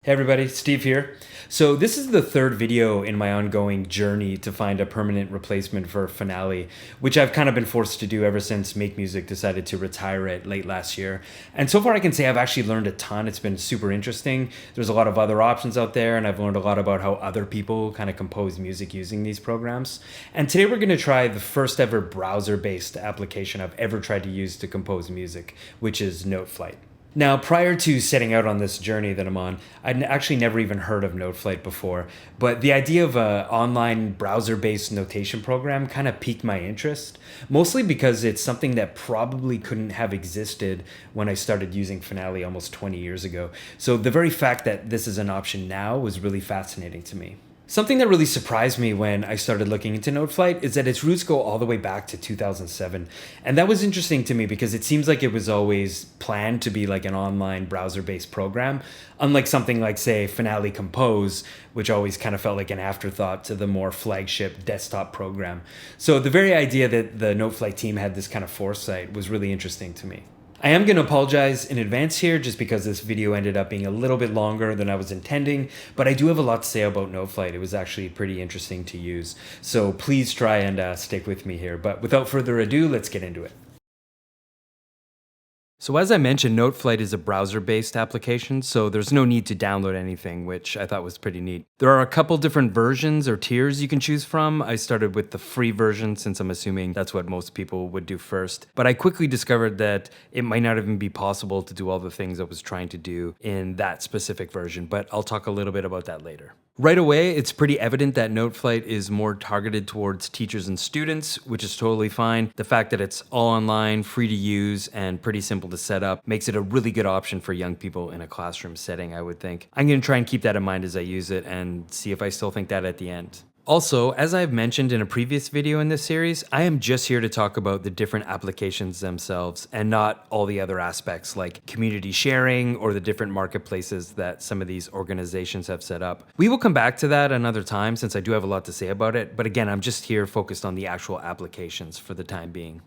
Hey everybody, Steve here. So this is the third video in my ongoing journey to find a permanent replacement for Finale, which I've kind of been forced to do ever since Make Music decided to retire it late last year. And so far I can say I've actually learned a ton. It's been super interesting. There's a lot of other options out there, and I've learned a lot about how other people kind of compose music using these programs. And today we're going to try the first ever browser-based application I've ever tried to use to compose music, which is NoteFlight. Now, prior to setting out on this journey that I'm on, I'd actually never even heard of NoteFlight before, but the idea of an online browser-based notation program kind of piqued my interest, mostly because it's something that probably couldn't have existed when I started using Finale almost 20 years ago. So the very fact that this is an option now was really fascinating to me. Something that really surprised me when I started looking into NoteFlight is that its roots go all the way back to 2007. And that was interesting to me because it seems like it was always planned to be like an online browser-based program, unlike something like, say, Finale Compose, which always kind of felt like an afterthought to the more flagship desktop program. So the very idea that the NoteFlight team had this kind of foresight was really interesting to me. I am going to apologize in advance here just because this video ended up being a little bit longer than I was intending, but I do have a lot to say about NoteFlight. It was actually pretty interesting to use. So please try and stick with me here. But without further ado, let's get into it. So as I mentioned, NoteFlight is a browser-based application, so there's no need to download anything, which I thought was pretty neat. There are a couple different versions or tiers you can choose from. I started with the free version since I'm assuming that's what most people would do first. But I quickly discovered that it might not even be possible to do all the things I was trying to do in that specific version, but I'll talk a little bit about that later. Right away, it's pretty evident that NoteFlight is more targeted towards teachers and students, which is totally fine. The fact that it's all online, free to use, and pretty simple to set up makes it a really good option for young people in a classroom setting, I would think. I'm going to try and keep that in mind as I use it and see if I still think that at the end. Also, as I've mentioned in a previous video in this series, I am just here to talk about the different applications themselves and not all the other aspects like community sharing or the different marketplaces that some of these organizations have set up. We will come back to that another time since I do have a lot to say about it, but again, I'm just here focused on the actual applications for the time being.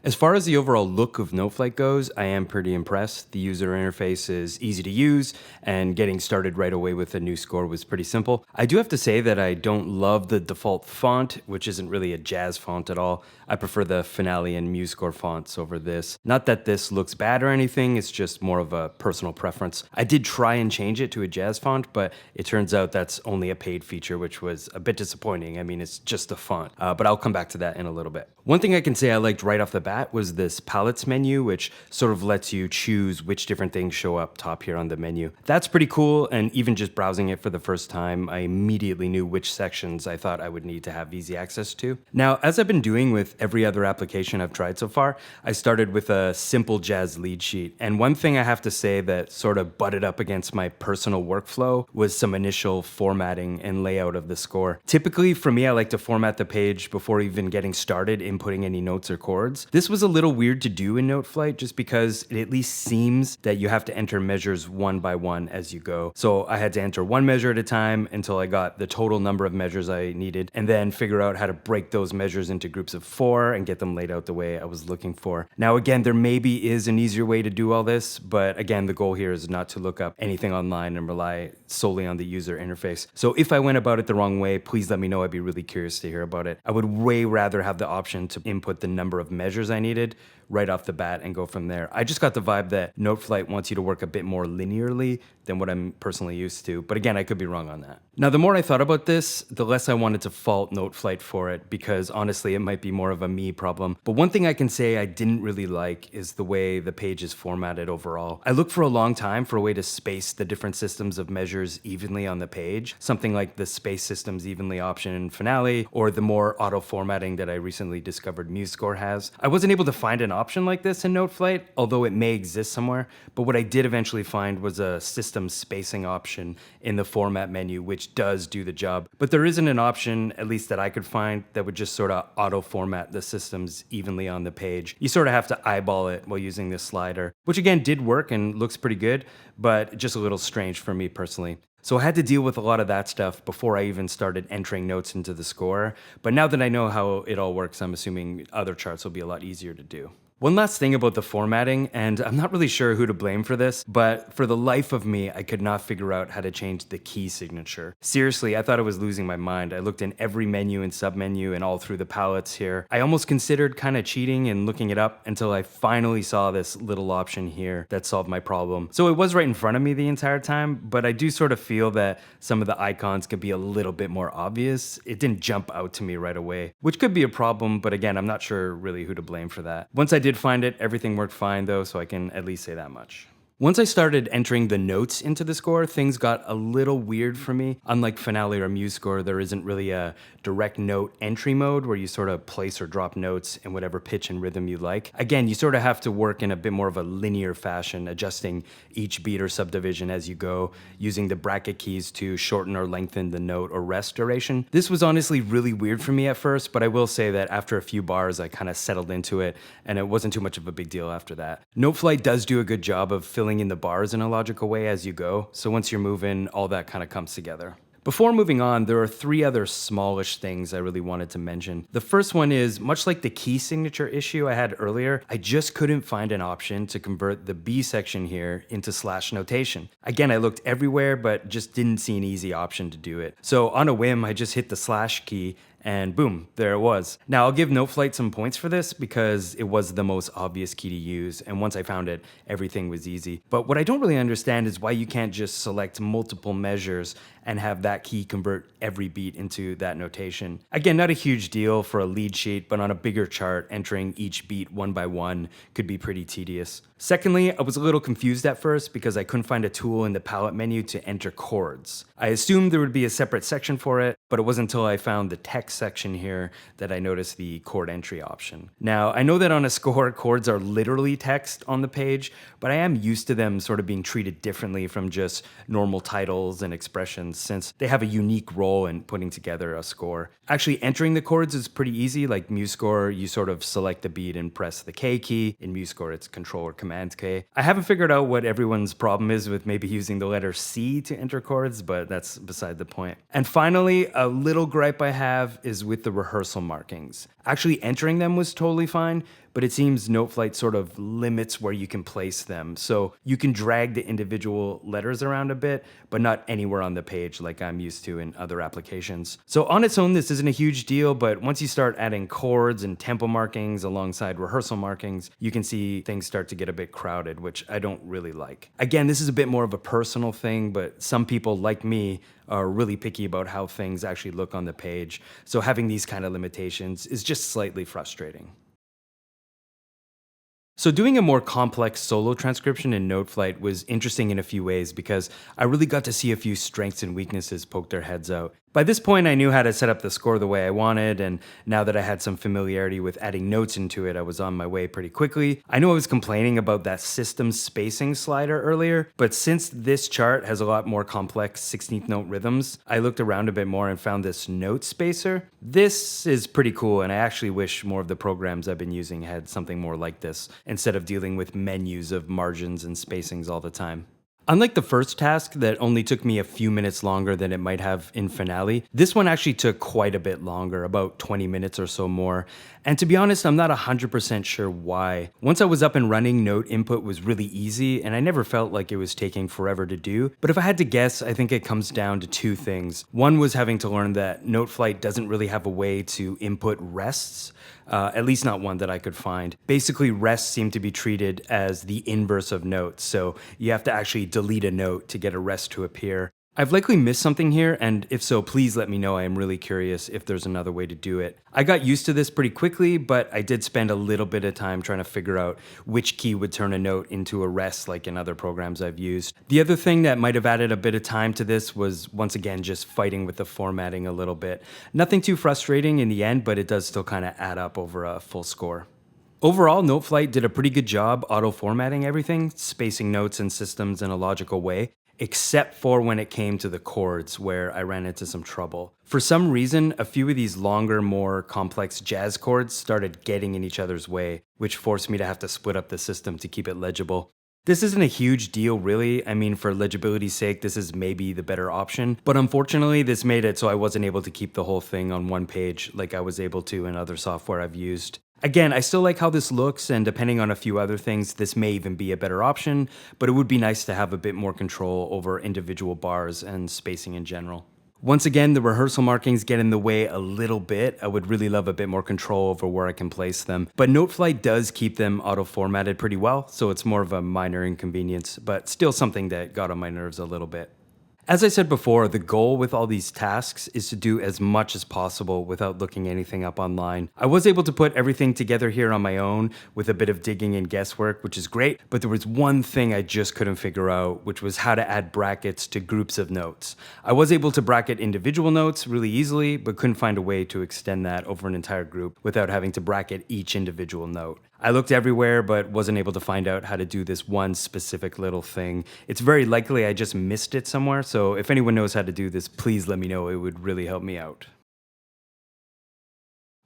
As far as the overall look of NoteFlight goes, I am pretty impressed. The user interface is easy to use, and getting started right away with a new score was pretty simple. I do have to say that I don't love the default font, which isn't really a jazz font at all. I prefer the Finale and MuseScore fonts over this. Not that this looks bad or anything, it's just more of a personal preference. I did try and change it to a jazz font, but it turns out that's only a paid feature, which was a bit disappointing. I mean, it's just a font, but I'll come back to that in a little bit. One thing I can say I liked right off the bat was this palettes menu, which sort of lets you choose which different things show up top here on the menu. That's pretty cool, and even just browsing it for the first time, I immediately knew which sections I thought I would need to have easy access to. Now, as I've been doing with every other application I've tried so far, I started with a simple jazz lead sheet, and one thing I have to say that sort of butted up against my personal workflow was some initial formatting and layout of the score. Typically, for me, I like to format the page before even getting started inputting any notes or chords. This was a little weird to do in NoteFlight just because it at least seems that you have to enter measures one by one as you go. So I had to enter one measure at a time until I got the total number of measures I needed, and then figure out how to break those measures into groups of 4 and get them laid out the way I was looking for. Now again, there maybe is an easier way to do all this, but again, the goal here is not to look up anything online and rely solely on the user interface. So if I went about it the wrong way, please let me know. I'd be really curious to hear about it. I would way rather have the option to input the number of measures I needed right off the bat and go from there. I just got the vibe that NoteFlight wants you to work a bit more linearly than what I'm personally used to, but again, I could be wrong on that. Now, the more I thought about this, the less I wanted to fault NoteFlight for it, because honestly, it might be more of a me problem. But one thing I can say I didn't really like is the way the page is formatted overall. I looked for a long time for a way to space the different systems of measures evenly on the page, something like the space systems evenly option in Finale, or the more auto formatting that I recently discovered MuseScore has. I wasn't able to find an option like this in NoteFlight, although it may exist somewhere, but what I did eventually find was a system spacing option in the format menu, which does do the job. But there isn't an option, at least that I could find, that would just sort of auto format the systems evenly on the page. You sort of have to eyeball it while using this slider, which again did work and looks pretty good, but just a little strange for me personally. So I had to deal with a lot of that stuff before I even started entering notes into the score. But now that I know how it all works, I'm assuming other charts will be a lot easier to do. One last thing about the formatting, and I'm not really sure who to blame for this, but for the life of me, I could not figure out how to change the key signature. Seriously, I thought I was losing my mind. I looked in every menu and submenu and all through the palettes here. I almost considered kind of cheating and looking it up until I finally saw this little option here that solved my problem. So it was right in front of me the entire time, but I do sort of feel that some of the icons could be a little bit more obvious. It didn't jump out to me right away, which could be a problem, but again, I'm not sure really who to blame for that. Once I did find it, everything worked fine though, so I can at least say that much. Once I started entering the notes into the score, things got a little weird for me. Unlike Finale or MuseScore, there isn't really a direct note entry mode where you sort of place or drop notes in whatever pitch and rhythm you like. Again, you sort of have to work in a bit more of a linear fashion, adjusting each beat or subdivision as you go, using the bracket keys to shorten or lengthen the note or rest duration. This was honestly really weird for me at first, but I will say that after a few bars, I kind of settled into it, and it wasn't too much of a big deal after that. NoteFlight does do a good job of filling in the bars in a logical way as you go, so once you're moving, all that kind of comes together. Before moving on, there are 3 other smallish things I really wanted to mention. The first one is, much like the key signature issue I had earlier, I just couldn't find an option to convert the B section here into slash notation. Again, I looked everywhere, but just didn't see an easy option to do it. So on a whim, I just hit the slash key, and boom, there it was. Now, I'll give NoteFlight some points for this because it was the most obvious key to use, and once I found it, everything was easy. But what I don't really understand is why you can't just select multiple measures and have that key convert every beat into that notation. Again, not a huge deal for a lead sheet, but on a bigger chart, entering each beat one by one could be pretty tedious. Secondly, I was a little confused at first because I couldn't find a tool in the palette menu to enter chords. I assumed there would be a separate section for it, but it wasn't until I found the text section here that I noticed the chord entry option. Now, I know that on a score, chords are literally text on the page, but I am used to them sort of being treated differently from just normal titles and expressions, since they have a unique role in putting together a score. Actually, entering the chords is pretty easy. Like MuseScore, you sort of select the beat and press the K key. In MuseScore, it's Control or Command K. I haven't figured out what everyone's problem is with maybe using the letter C to enter chords, but that's beside the point. And finally, a little gripe I have is with the rehearsal markings. Actually entering them was totally fine, but it seems NoteFlight sort of limits where you can place them. So you can drag the individual letters around a bit, but not anywhere on the page like I'm used to in other applications. So on its own, this isn't a huge deal, but once you start adding chords and tempo markings alongside rehearsal markings, you can see things start to get a bit crowded, which I don't really like. Again, this is a bit more of a personal thing, but some people like me are really picky about how things actually look on the page. So having these kind of limitations is just slightly frustrating. So doing a more complex solo transcription in NoteFlight was interesting in a few ways because I really got to see a few strengths and weaknesses poke their heads out. By this point, I knew how to set up the score the way I wanted, and now that I had some familiarity with adding notes into it, I was on my way pretty quickly. I know I was complaining about that system spacing slider earlier, but since this chart has a lot more complex 16th note rhythms, I looked around a bit more and found this note spacer. This is pretty cool, and I actually wish more of the programs I've been using had something more like this, instead of dealing with menus of margins and spacings all the time. Unlike the first task that only took me a few minutes longer than it might have in Finale, this one actually took quite a bit longer, about 20 minutes or so more. And to be honest, I'm not 100% sure why. Once I was up and running, note input was really easy, and I never felt like it was taking forever to do. But if I had to guess, I think it comes down to 2 things. One was having to learn that NoteFlight doesn't really have a way to input rests. At least not one that I could find. Basically, rests seem to be treated as the inverse of notes, so you have to actually delete a note to get a rest to appear. I've likely missed something here, and if so, please let me know. I am really curious if there's another way to do it. I got used to this pretty quickly, but I did spend a little bit of time trying to figure out which key would turn a note into a rest like in other programs I've used. The other thing that might have added a bit of time to this was, once again, just fighting with the formatting a little bit. Nothing too frustrating in the end, but it does still kind of add up over a full score. Overall, NoteFlight did a pretty good job auto-formatting everything, spacing notes and systems in a logical way, except for when it came to the chords, where I ran into some trouble. For some reason, a few of these longer, more complex jazz chords started getting in each other's way, which forced me to have to split up the system to keep it legible. This isn't a huge deal, really. I mean, for legibility's sake, this is maybe the better option. But unfortunately, this made it so I wasn't able to keep the whole thing on one page like I was able to in other software I've used. Again, I still like how this looks, and depending on a few other things, this may even be a better option, but it would be nice to have a bit more control over individual bars and spacing in general. Once again, the rehearsal markings get in the way a little bit. I would really love a bit more control over where I can place them, but NoteFlight does keep them auto-formatted pretty well, so it's more of a minor inconvenience, but still something that got on my nerves a little bit. As I said before, the goal with all these tasks is to do as much as possible without looking anything up online. I was able to put everything together here on my own with a bit of digging and guesswork, which is great, but there was one thing I just couldn't figure out, which was how to add brackets to groups of notes. I was able to bracket individual notes really easily, but couldn't find a way to extend that over an entire group without having to bracket each individual note. I looked everywhere, but wasn't able to find out how to do this one specific little thing. It's very likely I just missed it somewhere, so if anyone knows how to do this, please let me know. It would really help me out.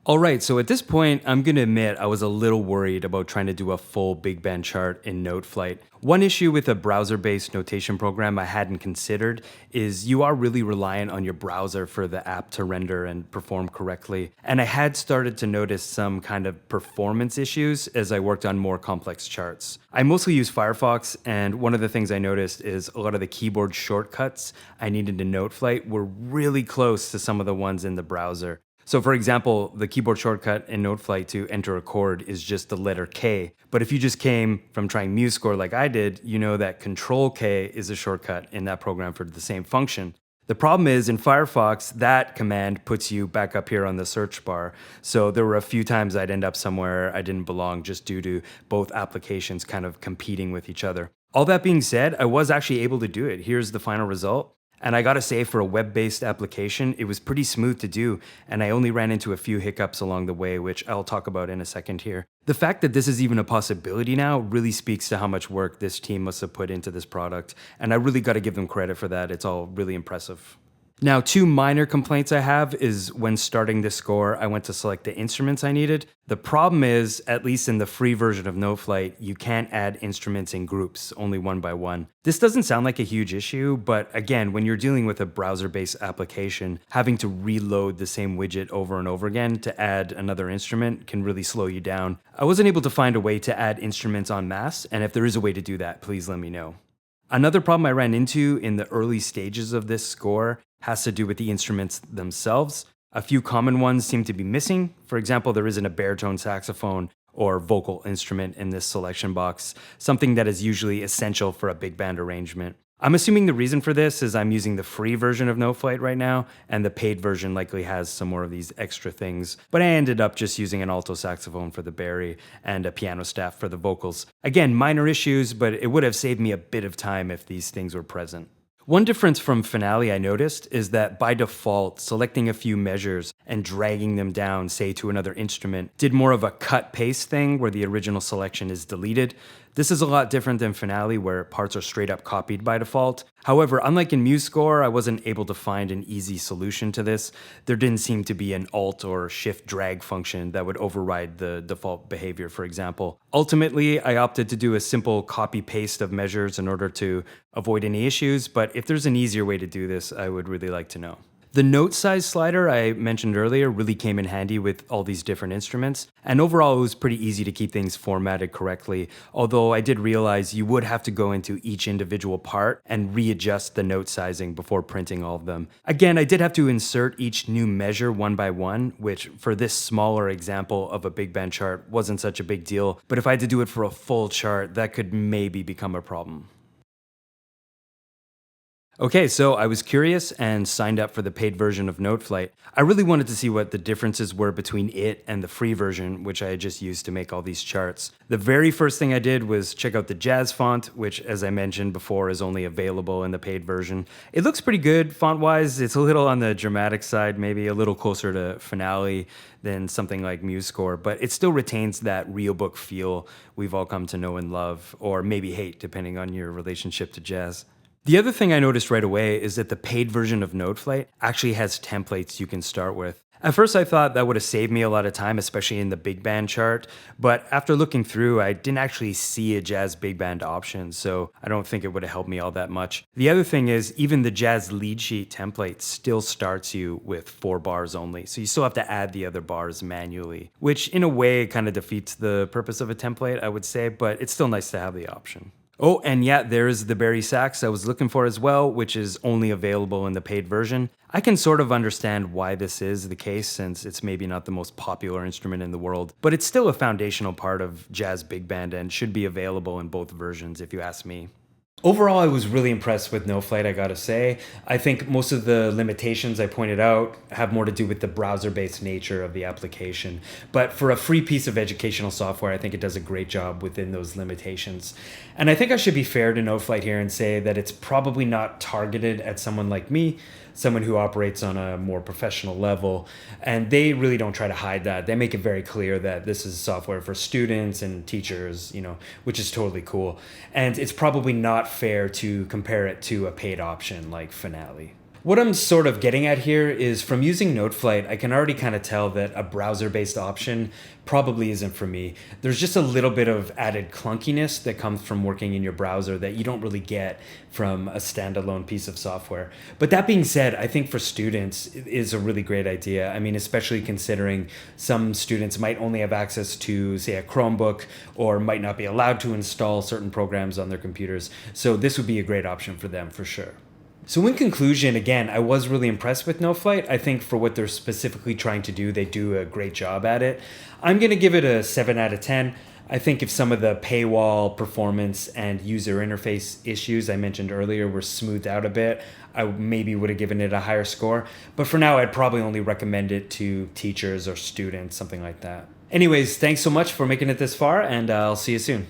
Alright, so at this point, I'm gonna admit I was a little worried about trying to do a full big band chart in NoteFlight. One issue with a browser-based notation program I hadn't considered is you are really reliant on your browser for the app to render and perform correctly. And I had started to notice some kind of performance issues as I worked on more complex charts. I mostly use Firefox, and one of the things I noticed is a lot of the keyboard shortcuts I needed in NoteFlight were really close to some of the ones in the browser. So for example, the keyboard shortcut in NoteFlight to enter a chord is just the letter K. But if you just came from trying MuseScore like I did, you know that Control K is a shortcut in that program for the same function. The problem is in Firefox, that command puts you back up here on the search bar. So there were a few times I'd end up somewhere I didn't belong just due to both applications kind of competing with each other. All that being said, I was actually able to do it. Here's the final result. And I gotta say, for a web-based application, it was pretty smooth to do, and I only ran into a few hiccups along the way, which I'll talk about in a second here. The fact that this is even a possibility now really speaks to how much work this team must have put into this product, and I really gotta give them credit for that. It's all really impressive. Now, two minor complaints I have is when starting this score, I went to select the instruments I needed. The problem is, at least in the free version of NoteFlight, you can't add instruments in groups, only one by one. This doesn't sound like a huge issue, but again, when you're dealing with a browser-based application, having to reload the same widget over and over again to add another instrument can really slow you down. I wasn't able to find a way to add instruments en masse, and if there is a way to do that, please let me know. Another problem I ran into in the early stages of this score has to do with the instruments themselves. A few common ones seem to be missing. For example, there isn't a baritone saxophone or vocal instrument in this selection box, something that is usually essential for a big band arrangement. I'm assuming the reason for this is I'm using the free version of NoteFlight right now, and the paid version likely has some more of these extra things, but I ended up just using an alto saxophone for the bari and a piano staff for the vocals. Again, minor issues, but it would have saved me a bit of time if these things were present. One difference from Finale I noticed is that by default, selecting a few measures and dragging them down, say to another instrument, did more of a cut-paste thing where the original selection is deleted. This is a lot different than Finale where parts are straight up copied by default. However, unlike in MuseScore, I wasn't able to find an easy solution to this. There didn't seem to be an Alt or Shift drag function that would override the default behavior, for example. Ultimately, I opted to do a simple copy-paste of measures in order to avoid any issues, but if there's an easier way to do this, I would really like to know. The note size slider I mentioned earlier really came in handy with all these different instruments, and overall it was pretty easy to keep things formatted correctly, although I did realize you would have to go into each individual part and readjust the note sizing before printing all of them. Again, I did have to insert each new measure one by one, which for this smaller example of a big band chart wasn't such a big deal, but if I had to do it for a full chart, that could maybe become a problem. Okay, so I was curious and signed up for the paid version of NoteFlight. I really wanted to see what the differences were between it and the free version, which I had just used to make all these charts. The very first thing I did was check out the Jazz font, which, as I mentioned before, is only available in the paid version. It looks pretty good font-wise. It's a little on the dramatic side, maybe a little closer to Finale than something like MuseScore, but it still retains that real book feel we've all come to know and love, or maybe hate, depending on your relationship to jazz. The other thing I noticed right away is that the paid version of NoteFlight actually has templates you can start with. At first, I thought that would have saved me a lot of time, especially in the big band chart. But after looking through, I didn't actually see a jazz big band option, so I don't think it would have helped me all that much. The other thing is, even the jazz lead sheet template still starts you with 4 bars only, so you still have to add the other bars manually, which in a way kind of defeats the purpose of a template, I would say, but it's still nice to have the option. Oh, and yeah, there's the Barry sax I was looking for as well, which is only available in the paid version. I can sort of understand why this is the case since it's maybe not the most popular instrument in the world, but it's still a foundational part of jazz big band and should be available in both versions if you ask me. Overall, I was really impressed with NoteFlight, I gotta say. I think most of the limitations I pointed out have more to do with the browser-based nature of the application. But for a free piece of educational software, I think it does a great job within those limitations. And I think I should be fair to NoteFlight here and say that it's probably not targeted at someone like me, someone who operates on a more professional level. And they really don't try to hide that. They make it very clear that this is software for students and teachers, which is totally cool. And it's probably not fair to compare it to a paid option like Finale. What I'm sort of getting at here is from using NoteFlight, I can already kind of tell that a browser-based option probably isn't for me. There's just a little bit of added clunkiness that comes from working in your browser that you don't really get from a standalone piece of software. But that being said, I think for students, it is a really great idea. I mean, especially considering some students might only have access to, say, a Chromebook or might not be allowed to install certain programs on their computers. So this would be a great option for them for sure. So in conclusion, again, I was really impressed with NoteFlight. I think for what they're specifically trying to do, they do a great job at it. I'm going to give it a 7 out of 10. I think if some of the paywall performance and user interface issues I mentioned earlier were smoothed out a bit, I maybe would have given it a higher score. But for now, I'd probably only recommend it to teachers or students, something like that. Anyways, thanks so much for making it this far, and I'll see you soon.